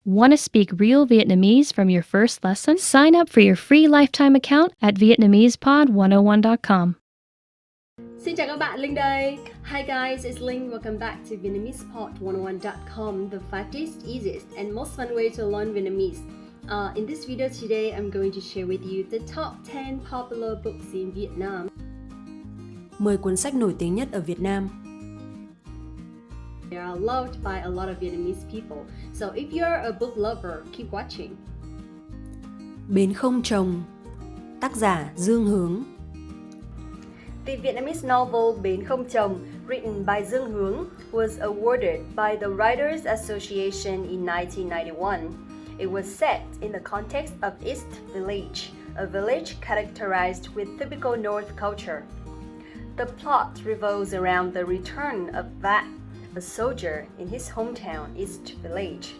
Want to speak real Vietnamese from your first lesson? Sign up for your free lifetime account at Vietnamesepod101.com. Xin chào các bạn, Linh đây. Hi guys, it's Linh. Welcome back to Vietnamesepod101.com, the fastest, easiest, and most fun way to learn Vietnamese. In this video today, I'm going to share with you the top 10 popular books in Vietnam. 10 cuốn sách nổi tiếng nhất ở Việt Nam. They are loved by a lot of Vietnamese people. So if you're a book lover, keep watching. Bến không chồng, tác giả Dương Hướng. The Vietnamese novel Bến không chồng, written by Dương Hướng, was awarded by the Writers Association in 1991. It was set in the context of East Village, a village characterized with typical North culture. The plot revolves around the return of Vat, a soldier in his hometown, East Village.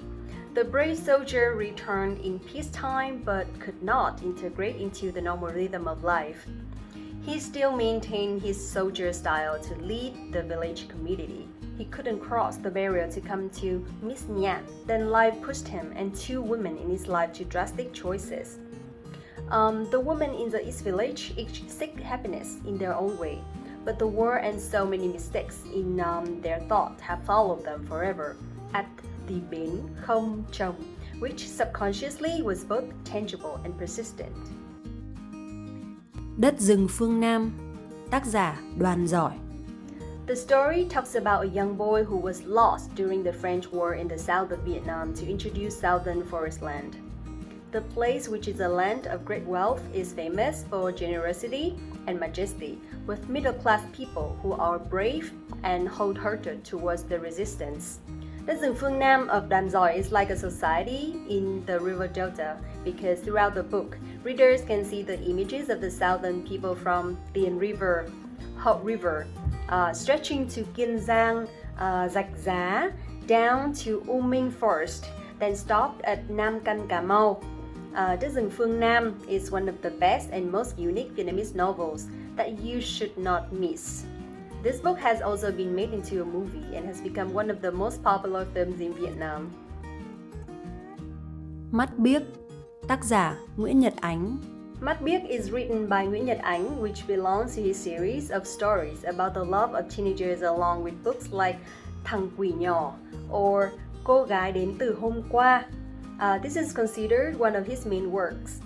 The brave soldier returned in peacetime but could not integrate into the normal rhythm of life. He still maintained his soldier style to lead the village community. He couldn't cross the barrier to come to Miss Nhat. Then life pushed him and two women in his life to drastic choices. The women in the East Village each seek happiness in their own way, but the war and so many mistakes in their thought have followed them forever at the Bến không chồng, which subconsciously was both tangible and persistent. Đất rừng phương Nam, tác giả Đoàn Giỏi. The story talks about a young boy who was lost during the French War in the south of Vietnam to introduce southern forest land. The place, which is a land of great wealth, is famous for generosity and majesty, with middle-class people who are brave and wholehearted towards the resistance. Đất rừng phương Nam of Đoàn Giỏi is like a society in the river delta, because throughout the book, readers can see the images of the southern people from Tiền River, Hoai River, stretching to Kiên Giang, Rạch Giá, down to U Minh Forest, then stopped at Nam Căn Cà Mau. Đất rừng phương Nam is one of the best and most unique Vietnamese novels that you should not miss. This book has also been made into a movie and has become one of the most popular films in Vietnam. Mắt biếc, tác giả Nguyễn Nhật Ánh. Mắt biếc is written by Nguyễn Nhật Ánh, which belongs to his series of stories about the love of teenagers, along with books like Thằng Quỷ Nhỏ or Cô Gái Đến Từ Hôm Qua. This is considered one of his main works.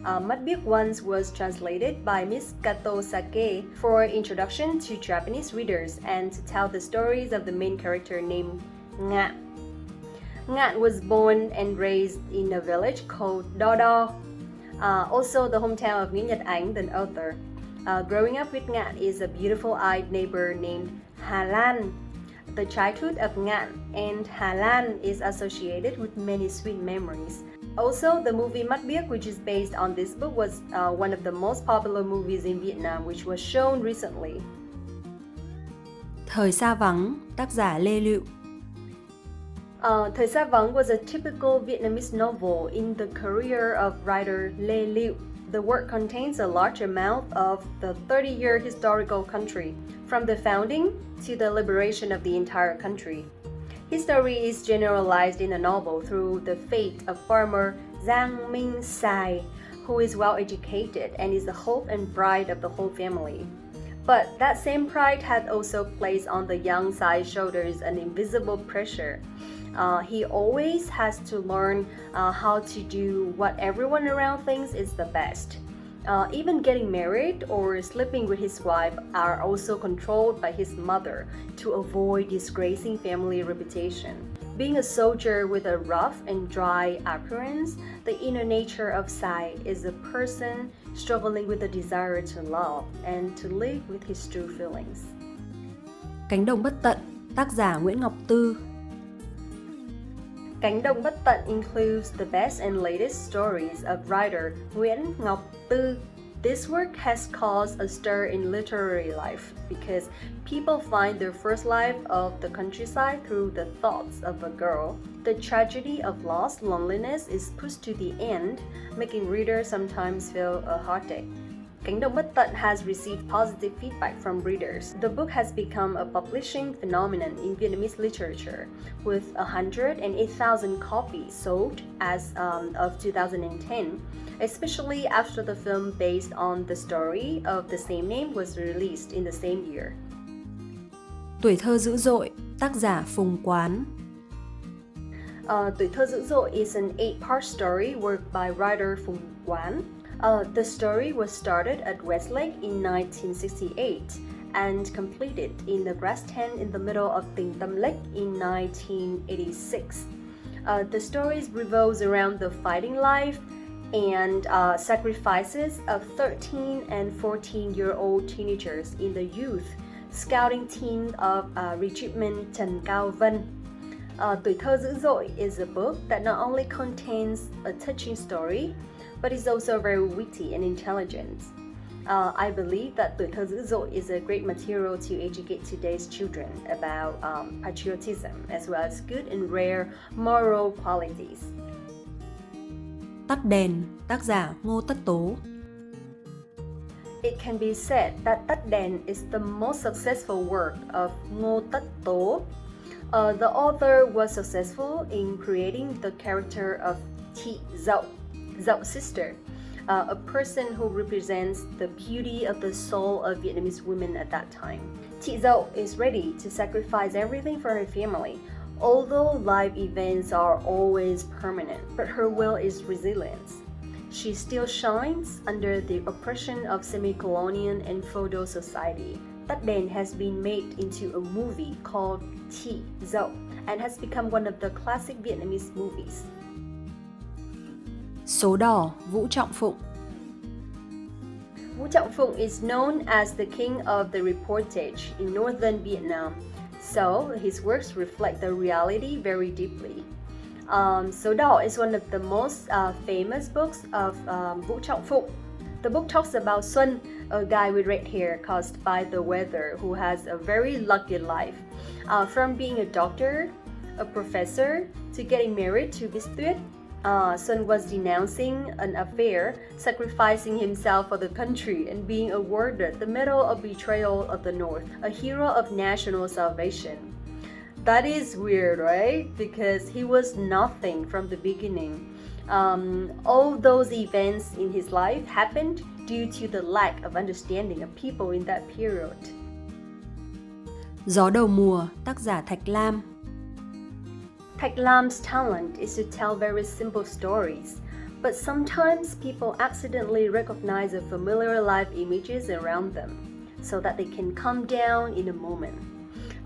Mắt biếc once was translated by Miss Kato Sake for introduction to Japanese readers and to tell the stories of the main character named Ngat. Ngat was born and raised in a village called Do Do, also the hometown of Nguyễn Nhật Ánh, the author. Growing up with Ngat is a beautiful-eyed neighbor named Atlan. The childhood of Ngat and Atlan is associated with many sweet memories. Also, the movie Mắt biếc, which is based on this book, was one of the most popular movies in Vietnam, which was shown recently. Thời xa vắng, tác giả Lê Lựu. Thời xa vắng was a typical Vietnamese novel in the career of writer Lê Lựu. The work contains a large amount of the 30-year historical country, from the founding to the liberation of the entire country. His story is generalized in the novel through the fate of farmer Giang Minh Sai, who is well educated and is the hope and pride of the whole family. But that same pride had also placed on the young Sai's shoulders an invisible pressure. He always has to learn how to do what everyone around thinks is the best. Even getting married or sleeping with his wife are also controlled by his mother to avoid disgracing family reputation. Being a soldier with a rough and dry appearance, the inner nature of Sai is a person struggling with the desire to love and to live with his true feelings. Cánh đồng bất tận, tác giả Nguyễn Ngọc Tư. Cánh đồng bất tận includes the best and latest stories of writer Nguyễn Ngọc Tư. This work has caused a stir in literary life because people find their first life of the countryside through the thoughts of a girl. The tragedy of loneliness is pushed to the end, making readers sometimes feel a heartache. Cánh đồng bất tận has received positive feedback from readers. The book has become a publishing phenomenon in Vietnamese literature, with 108,000 copies sold as of 2010, especially after the film based on the story of the same name was released in the same year. Tuổi thơ dữ dội, tác giả Phùng Quán. Tuổi thơ dữ dội is an 8-part story worked by writer Phùng Quán. The story was started at Westlake in 1968 and completed in the grass tent in the middle of Tỉnh Tâm Lake in 1986. The story revolves around the fighting life and sacrifices of 13 and 14-year-old teenagers in the youth scouting team of Regiment Trần Cao Vân. Tuổi thơ dữ dội is a book that not only contains a touching story, but is also very witty and intelligent. I believe that Tuổi thơ dữ dội is a great material to educate today's children about patriotism as well as good and rare moral qualities. Tắt đèn, tác giả Ngô Tất Tố. It can be said that Tắt đèn is the most successful work of Ngô Tất Tố. The author was successful in creating the character of Chị Dậu, Dậu sister, a person who represents the beauty of the soul of Vietnamese women at that time. Chị Dậu is ready to sacrifice everything for her family, although life events are always permanent, but her will is resilience. She still shines under the oppression of semi-colonial and feudal society. Tắt đèn has been made into a movie called Chị Dậu and has become one of the classic Vietnamese movies. Số đỏ, Vũ Trọng Phụng. Vũ Trọng Phụng is known as the king of the reportage in northern Vietnam, so his works reflect the reality very deeply. Số đỏ is one of the most famous books of Vũ Trọng Phụng. The book talks about Xuân, a guy with red hair caused by the weather who has a very lucky life. From being a doctor, a professor, to getting married to Miss Tuyết, Xuân was denouncing an affair, sacrificing himself for the country, and being awarded the Medal of Betrayal of the North, a hero of national salvation. That is weird, right? Because he was nothing from the beginning. All those events in his life happened due to the lack of understanding of people in that period. Gió đầu mùa, tác giả Thạch Lam. Thạch Lam's talent is to tell very simple stories, but sometimes people accidentally recognize the familiar life images around them, so that they can calm down in a moment.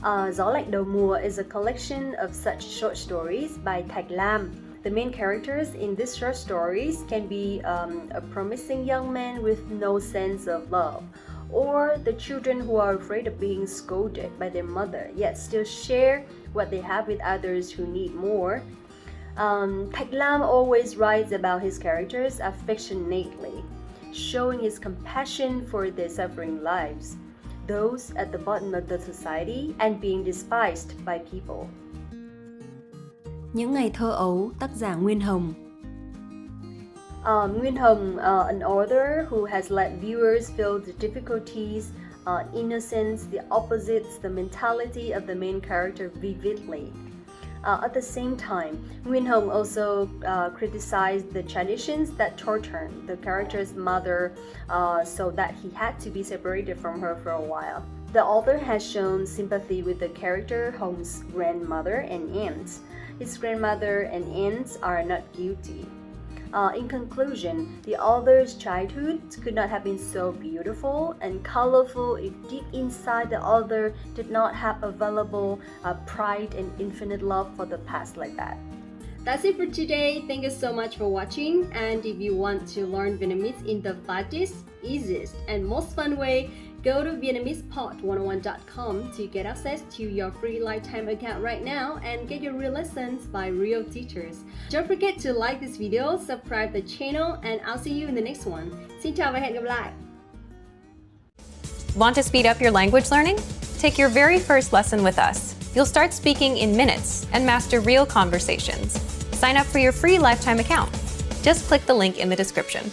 Gió lạnh đầu mùa is a collection of such short stories by Thạch Lam. The main characters in these short stories can be a promising young man with no sense of love, or the children who are afraid of being scolded by their mother, yet still share what they have with others who need more. Thạch Lam always writes about his characters affectionately, showing his compassion for their suffering lives, those at the bottom of the society and being despised by people. Những ngày thơ ấu, tác giả Nguyên Hồng. Nguyên Hồng, an author who has let viewers feel the difficulties, innocence, the opposites, the mentality of the main character vividly. At the same time, Nguyên Hồng also criticized the traditions that tortured the character's mother so that he had to be separated from her for a while. The author has shown sympathy with the character Hong's grandmother and aunts. His grandmother and aunts are not guilty. In conclusion, the author's childhood could not have been so beautiful and colorful if deep inside the author did not have available pride and infinite love for the past like that. That's it for today. Thank you so much for watching. And if you want to learn Vietnamese in the fastest, easiest, and most fun way, go to VietnamesePod101.com to get access to your free lifetime account right now and get your real lessons by real teachers. Don't forget to like this video, subscribe the channel, and I'll see you in the next one. Xin chào và hẹn gặp lại! Want to speed up your language learning? Take your very first lesson with us. You'll start speaking in minutes and master real conversations. Sign up for your free lifetime account. Just click the link in the description.